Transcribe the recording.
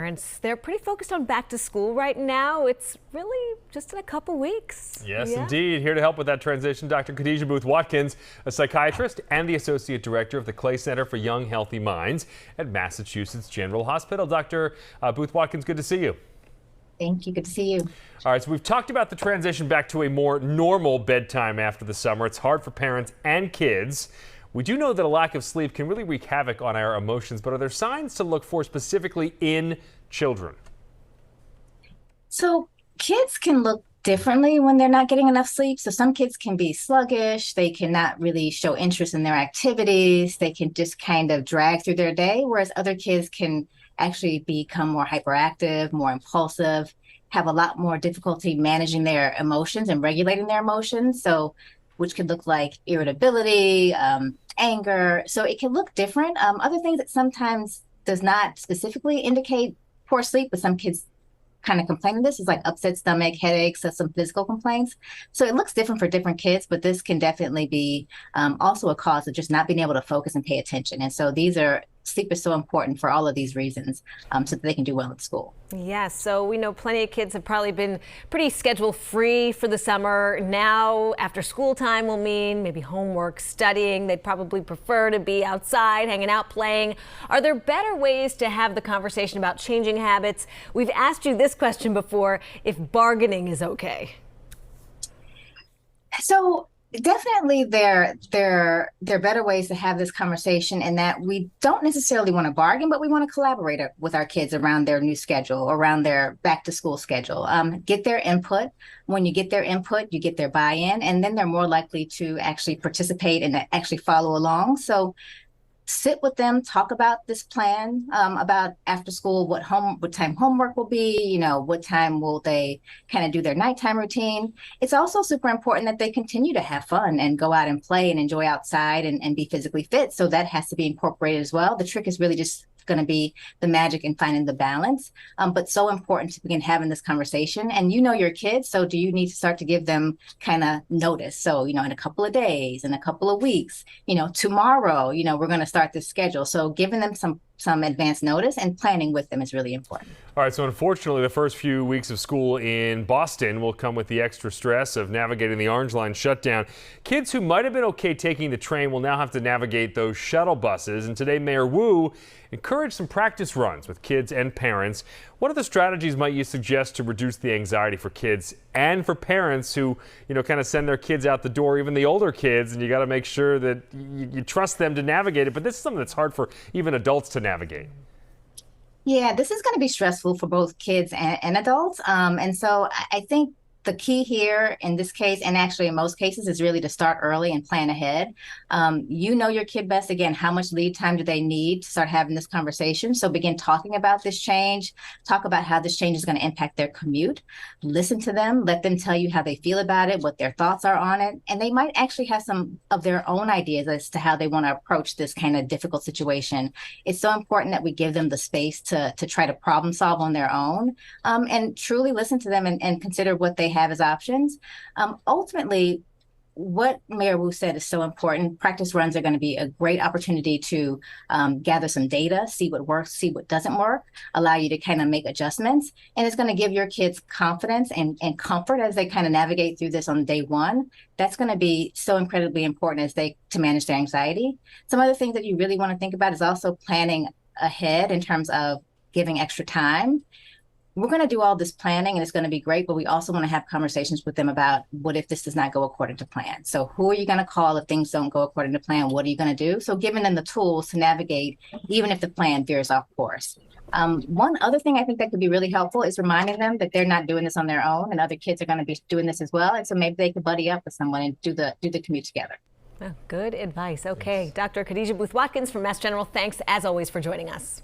parents. They're pretty focused on back to school right now. It's really just in a couple weeks. Yes, indeed. Here to help with that transition, Dr. Khadijah Booth-Watkins, a psychiatrist and the Associate Director of the Clay Center for Young Healthy Minds at Massachusetts General Hospital. Dr. Booth-Watkins, good to see you. Thank you. Good to see you. All right, so we've talked about the transition back to a more normal bedtime after the summer. It's hard for parents and kids. We do know that a lack of sleep can really wreak havoc on our emotions, but are there signs to look for specifically in children? So kids can look differently when they're not getting enough sleep. So some kids can be sluggish. They cannot really show interest in their activities. They can just kind of drag through their day, whereas other kids can actually become more hyperactive, more impulsive, have a lot more difficulty managing their emotions and regulating their emotions. So which could look like irritability, anger. So it can look different. Other things that sometimes does not specifically indicate poor sleep, but some kids kind of complain of this is like upset stomach, headaches, so some physical complaints. So it looks different for different kids, but this can definitely be also a cause of just not being able to focus and pay attention. And so sleep is so important for all of these reasons so that they can do well at school. Yes, so we know plenty of kids have probably been pretty schedule free for the summer. Now, after school time will mean maybe homework, studying. They'd probably prefer to be outside, hanging out, playing. Are there better ways to have the conversation about changing habits? We've asked you this question before, if bargaining is okay. So definitely there are better ways to have this conversation, in that we don't necessarily want to bargain, but we want to collaborate with our kids around their new schedule, around their back to school schedule. Get their input. When you get their input, you get their buy-in, and then they're more likely to actually participate and actually follow along. So sit with them, talk about this plan, about after school, what time homework will be, what time will they kind of do their nighttime routine. It's also super important that they continue to have fun and go out and play and enjoy outside and be physically fit. So that has to be incorporated as well. The trick is really just going to be the magic in finding the balance, but so important to begin having this conversation. And your kids, so do you need to start to give them kind of notice? So in a couple of days, in a couple of weeks, tomorrow, we're going to start this schedule. So giving them some advance notice and planning with them is really important. All right, so unfortunately, the first few weeks of school in Boston will come with the extra stress of navigating the Orange Line shutdown. Kids who might have been okay taking the train will now have to navigate those shuttle buses. And today, Mayor Wu encouraged some practice runs with kids and parents. What other strategies might you suggest to reduce the anxiety for kids and for parents who, kind of send their kids out the door, even the older kids, and you got to make sure that you trust them to navigate it. But this is something that's hard for even adults to navigate. Yeah, this is going to be stressful for both kids and adults. And so I think the key here in this case, and actually in most cases, is really to start early and plan ahead. Your kid best. Again, how much lead time do they need to start having this conversation? So begin talking about this change, talk about how this change is going to impact their commute, listen to them, let them tell you how they feel about it, what their thoughts are on it. And they might actually have some of their own ideas as to how they want to approach this kind of difficult situation. It's so important that we give them the space to try to problem solve on their own, and truly listen to them and consider what they have as options. Ultimately, what Mayor Wu said is so important. Practice runs are going to be a great opportunity to gather some data, see what works, see what doesn't work, allow you to kind of make adjustments. And it's going to give your kids confidence and comfort as they kind of navigate through this on day one. That's going to be so incredibly important to manage their anxiety. Some other things that you really want to think about is also planning ahead in terms of giving extra time. We're going to do all this planning and it's going to be great, but we also want to have conversations with them about what if this does not go according to plan. So who are you going to call if things don't go according to plan? What are you going to do? So giving them the tools to navigate, even if the plan veers off course. One other thing I think that could be really helpful is reminding them that they're not doing this on their own, and other kids are going to be doing this as well. And so maybe they could buddy up with someone and do the commute together. Oh, good advice. Okay, Dr. Khadijah Booth-Watkins from Mass General, thanks as always for joining us.